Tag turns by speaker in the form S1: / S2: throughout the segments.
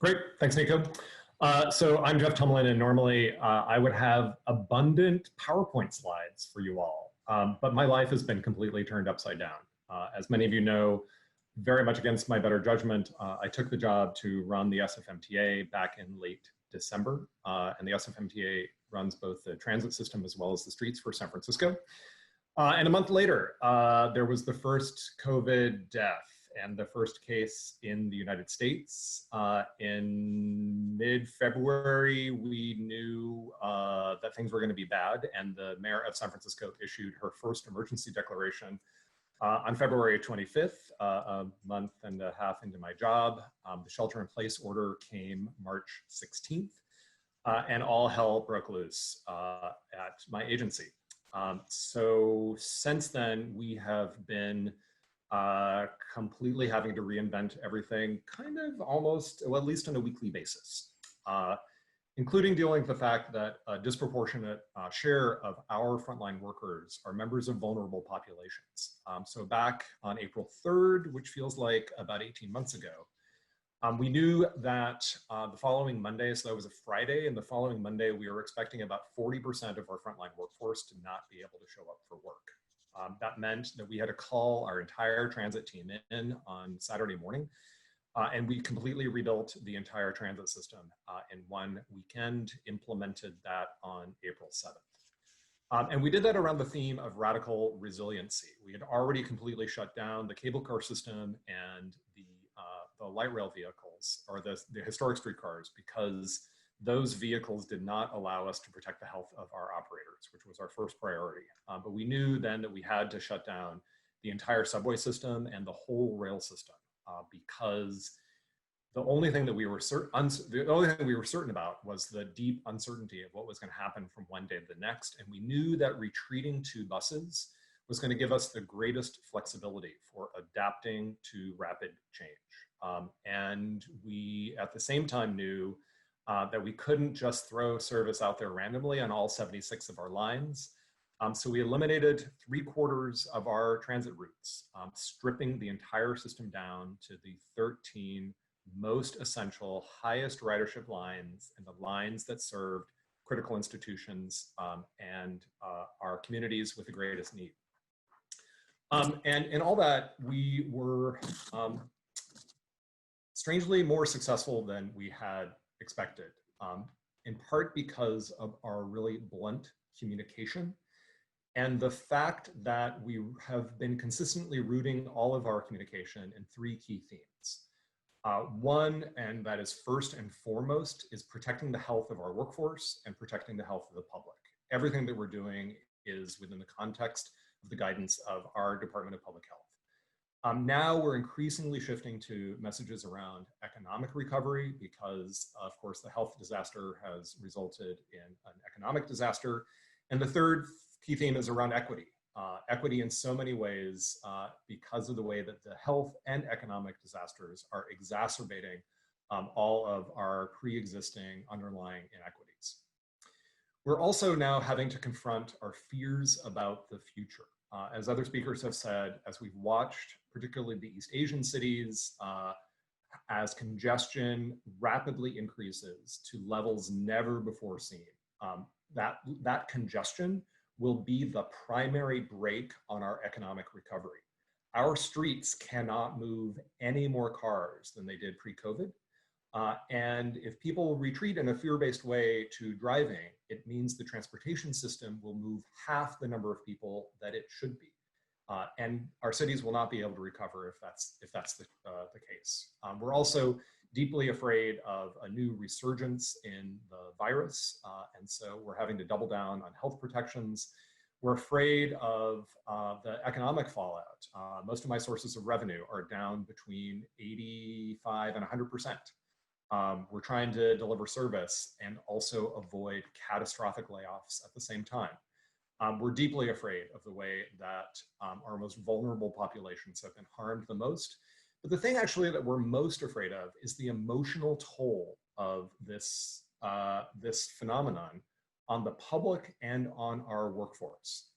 S1: Great, thanks, Nico. So I'm Jeff Tumlin, and normally I would have abundant PowerPoint slides for you all, but my life has been completely turned upside down. As many of you know, very much against my better judgment, I took the job to run the SFMTA back in late December, and the SFMTA runs both the transit system as well as the streets for San Francisco. And a month later, there was the first COVID death and the first case in the United States. In mid-February, we knew that things were going to be bad, and the mayor of San Francisco issued her first emergency declaration on February 25th, a month and a half into my job. The shelter-in-place order came March 16th, and all hell broke loose at my agency. So since then, we have been completely having to reinvent everything, kind of almost, well, at least on a weekly basis, including dealing with the fact that a disproportionate share of our frontline workers are members of vulnerable populations. So back on April 3rd, which feels like about 18 months ago, we knew that the following Monday, so that was a Friday, and the following Monday, we were expecting about 40% of our frontline workforce to not be able to show up for work. That meant that we had to call our entire transit team in on Saturday morning, and we completely rebuilt the entire transit system in one weekend, implemented that on April 7th. And we did that around the theme of radical resiliency. We had already completely shut down the cable car system and the light rail vehicles, or the historic streetcars, because those vehicles did not allow us to protect the health of our operators, which was our first priority. But we knew then that we had to shut down the entire subway system and the whole rail system, because the only thing that we were certain about was the deep uncertainty of what was going to happen from one day to the next. And we knew that retreating to buses was going to give us the greatest flexibility for adapting to rapid change. And we, at the same time, knew that we couldn't just throw service out there randomly on all 76 of our lines. So we eliminated 3/4 of our transit routes, stripping the entire system down to the 13 most essential, highest ridership lines, and the lines that served critical institutions and our communities with the greatest need. And in all that, we were strangely more successful than we had expected, in part because of our really blunt communication and the fact that we have been consistently rooting all of our communication in 3 key themes. One, and that is first and foremost, is protecting the health of our workforce and protecting the health of the public. Everything that we're doing is within the context of the guidance of our Department of Public Health. Now we're increasingly shifting to messages around economic recovery because, of course, the health disaster has resulted in an economic disaster. And the third key theme is around equity. Equity in so many ways because of the way that the health and economic disasters are exacerbating all of our pre-existing underlying inequities. We're also now having to confront our fears about the future. As other speakers have said, as we've watched, particularly the East Asian cities, as congestion rapidly increases to levels never before seen, that congestion will be the primary brake on our economic recovery. Our streets cannot move any more cars than they did pre-COVID. And if people retreat in a fear-based way to driving, it means the transportation system will move half the number of people that it should be. And our cities will not be able to recover if that's the case. We're also deeply afraid of a new resurgence in the virus. And so we're having to double down on health protections. We're afraid of the economic fallout. Most of my sources of revenue are down between 85 and 100%. We're trying to deliver service and also avoid catastrophic layoffs at the same time. We're deeply afraid of the way that our most vulnerable populations have been harmed the most. But the thing actually that we're most afraid of is the emotional toll of this, this phenomenon on the public and on our workforce.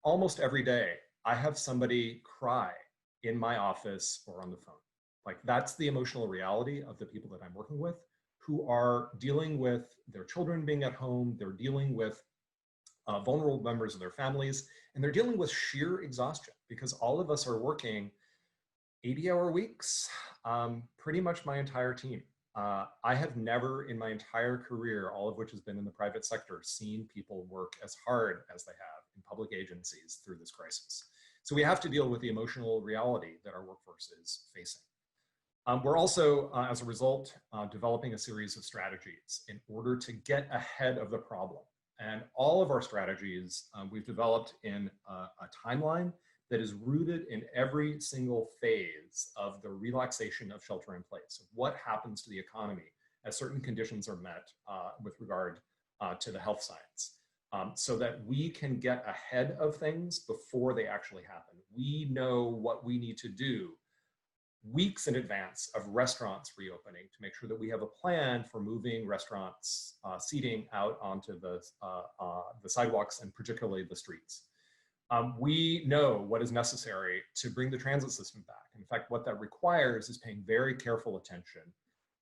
S1: Almost every day, I have somebody cry in my office or on the phone. Like, that's the emotional reality of the people that I'm working with. who are dealing with their children being at home, they're dealing with vulnerable members of their families, and they're dealing with sheer exhaustion because all of us are working 80-hour weeks, pretty much my entire team. I have never in my entire career, all of which has been in the private sector, seen people work as hard as they have in public agencies through this crisis. So we have to deal with the emotional reality that our workforce is facing. We're also, as a result, developing a series of strategies in order to get ahead of the problem. And all of our strategies we've developed in a timeline that is rooted in every single phase of the relaxation of shelter in place, of what happens to the economy as certain conditions are met with regard to the health science, so that we can get ahead of things before they actually happen. We know what we need to do weeks in advance of restaurants reopening to make sure that we have a plan for moving restaurants seating out onto the sidewalks and particularly the streets. We know what is necessary to bring the transit system back. In fact, what that requires is paying very careful attention,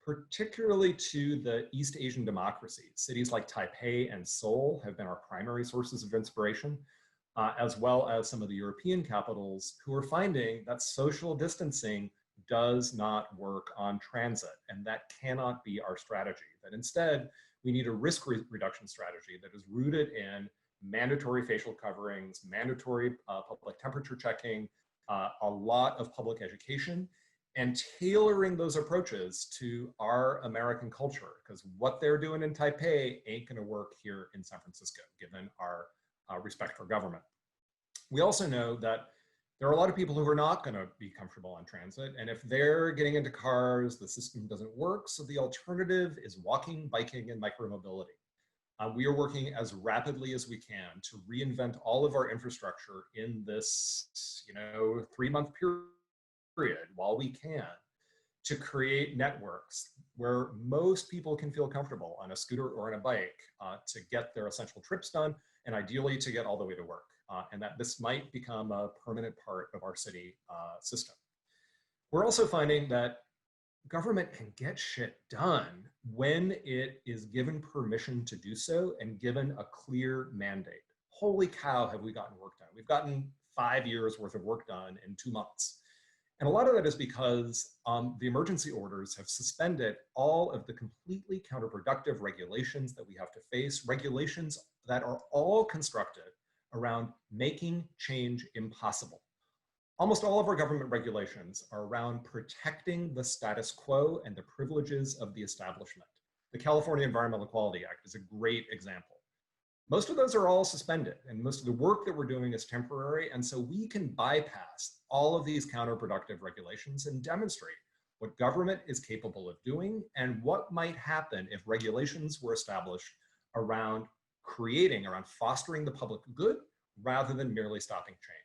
S1: particularly to the East Asian democracies. Cities like Taipei and Seoul have been our primary sources of inspiration, as well as some of the European capitals who are finding that social distancing does not work on transit, and that cannot be our strategy. That instead, we need a risk reduction strategy that is rooted in mandatory facial coverings, mandatory public temperature checking, a lot of public education, and tailoring those approaches to our American culture, because what they're doing in Taipei ain't gonna work here in San Francisco, given our respect for government. We also know that there are a lot of people who are not gonna be comfortable on transit, and if they're getting into cars, the system doesn't work, so the alternative is walking, biking, and micromobility. We are working as rapidly as we can to reinvent all of our infrastructure in this 3-month period while we can, to create networks where most people can feel comfortable on a scooter or on a bike to get their essential trips done, and ideally to get all the way to work. And that this might become a permanent part of our city system. We're also finding that government can get shit done when it is given permission to do so and given a clear mandate. Holy cow, have we gotten work done? We've gotten 5 years worth of work done in 2 months. And a lot of that is because the emergency orders have suspended all of the completely counterproductive regulations that we have to face, regulations that are all constructed around making change impossible. Almost all of our government regulations are around protecting the status quo and the privileges of the establishment. The California Environmental Quality Act is a great example. Most of those are all suspended, and most of the work that we're doing is temporary, and so we can bypass all of these counterproductive regulations and demonstrate what government is capable of doing and what might happen if regulations were established around fostering the public good rather than merely stopping change.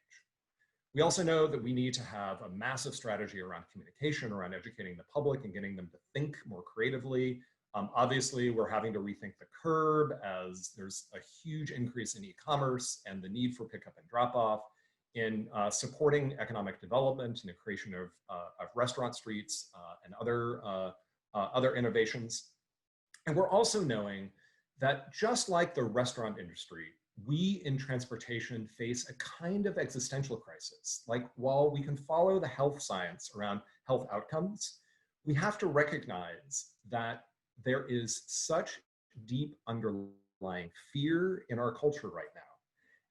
S1: We also know that we need to have a massive strategy around communication, around educating the public and getting them to think more creatively. Obviously, we're having to rethink the curb as there's a huge increase in e-commerce and the need for pickup and drop-off, in supporting economic development and the creation of restaurant streets and other innovations. And we're also knowing that just like the restaurant industry, we in transportation face a kind of existential crisis. Like, while we can follow the health science around health outcomes, we have to recognize that there is such deep underlying fear in our culture right now.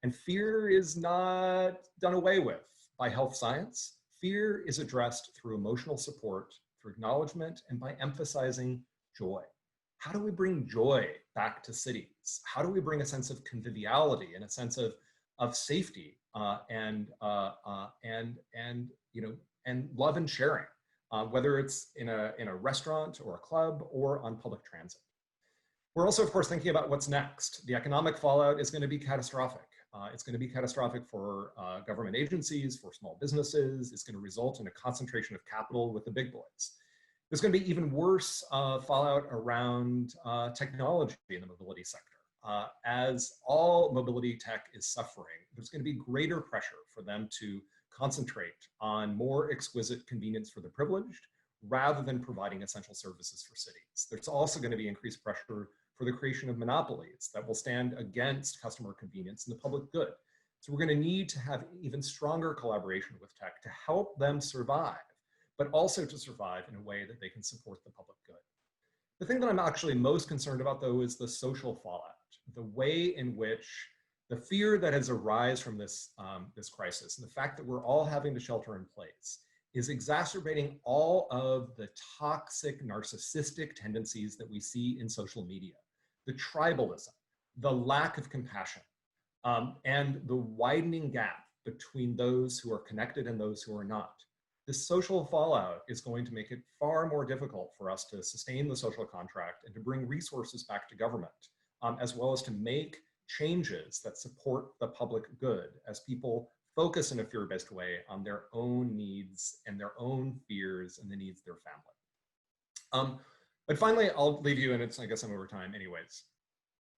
S1: And fear is not done away with by health science. Fear is addressed through emotional support, through acknowledgement, and by emphasizing joy. How do we bring joy back to cities? How do we bring a sense of conviviality and a sense of safety and love and sharing, whether it's in a restaurant or a club or on public transit? We're also, of course, thinking about what's next. The economic fallout is going to be catastrophic. It's going to be catastrophic for government agencies, for small businesses. It's going to result in a concentration of capital with the big boys. There's going to be even worse fallout around technology in the mobility sector. As all mobility tech is suffering, there's going to be greater pressure for them to concentrate on more exquisite convenience for the privileged rather than providing essential services for cities. There's also going to be increased pressure for the creation of monopolies that will stand against customer convenience and the public good. So we're going to need to have even stronger collaboration with tech to help them survive, but also to survive in a way that they can support the public good. The thing that I'm actually most concerned about, though, is the social fallout, the way in which the fear that has arisen from this crisis and the fact that we're all having to shelter in place is exacerbating all of the toxic, narcissistic tendencies that we see in social media, the tribalism, the lack of compassion, and the widening gap between those who are connected and those who are not. This social fallout is going to make it far more difficult for us to sustain the social contract and to bring resources back to government, as well as to make changes that support the public good as people focus in a fear-based way on their own needs and their own fears and the needs of their family. But finally, I'll leave you, and I guess I'm over time anyways.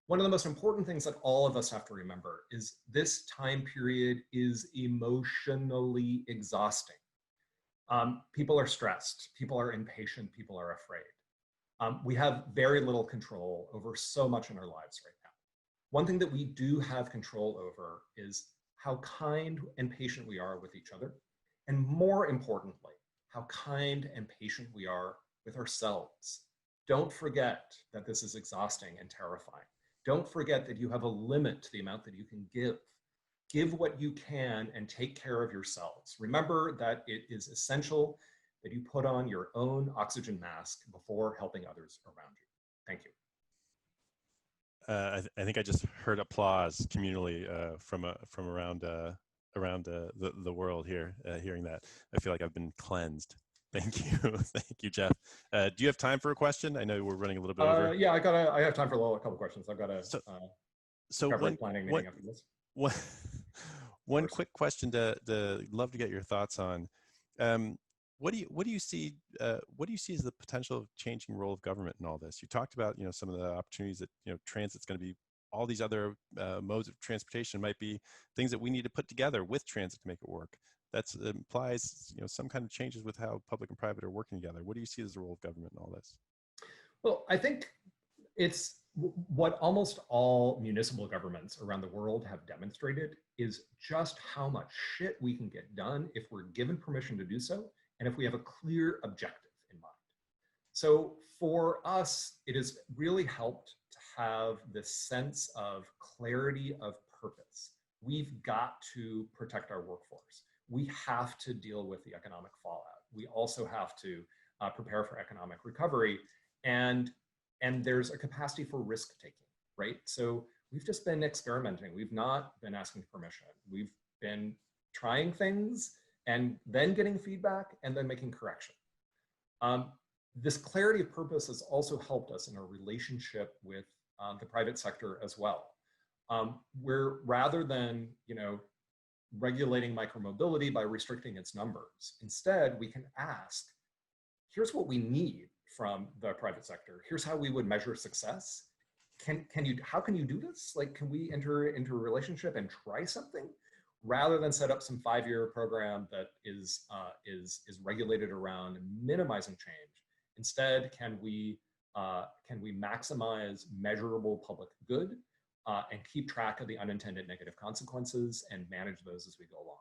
S1: One of the most important things that all of us have to remember is this time period is emotionally exhausting. People are stressed, people are impatient, people are afraid. We have very little control over so much in our lives right now. One thing that we do have control over is how kind and patient we are with each other, and more importantly, how kind and patient we are with ourselves. Don't forget that this is exhausting and terrifying. Don't forget that you have a limit to the amount that you can give. Give what you can and take care of yourselves. Remember that it is essential that you put on your own oxygen mask before helping others around you. Thank you.
S2: I think I just heard applause communally from around the world here, hearing that. I feel like I've been cleansed. Thank you. Thank you, Jeff. Do you have time for a question? I know we're running a little bit over.
S1: Yeah, I have time for a couple questions. I've got a planning meeting after this.
S2: One quick question to love to get your thoughts on. What do you see as the potential changing role of government in all this? You talked about some of the opportunities that transit's going to be. All these other modes of transportation might be things that we need to put together with transit to make it work. That implies some kind of changes with how public and private are working together. What do you see as the role of government in all this?
S1: Well, I think it's what almost all municipal governments around the world have demonstrated is just how much shit we can get done if we're given permission to do so, and if we have a clear objective in mind. So for us, it has really helped to have this sense of clarity of purpose. We've got to protect our workforce. We have to deal with the economic fallout. We also have to prepare for economic recovery, and there's a capacity for risk taking, right? So we've just been experimenting. We've not been asking permission. We've been trying things and then getting feedback and then making correction. This clarity of purpose has also helped us in our relationship with the private sector as well. Where rather than regulating micromobility by restricting its numbers, instead we can ask, here's what we need from the private sector. Here's how we would measure success. How can you do this? Like, can we enter into a relationship and try something, rather than set up some 5-year program that is regulated around minimizing change? Instead, can we maximize measurable public good and keep track of the unintended negative consequences and manage those as we go along?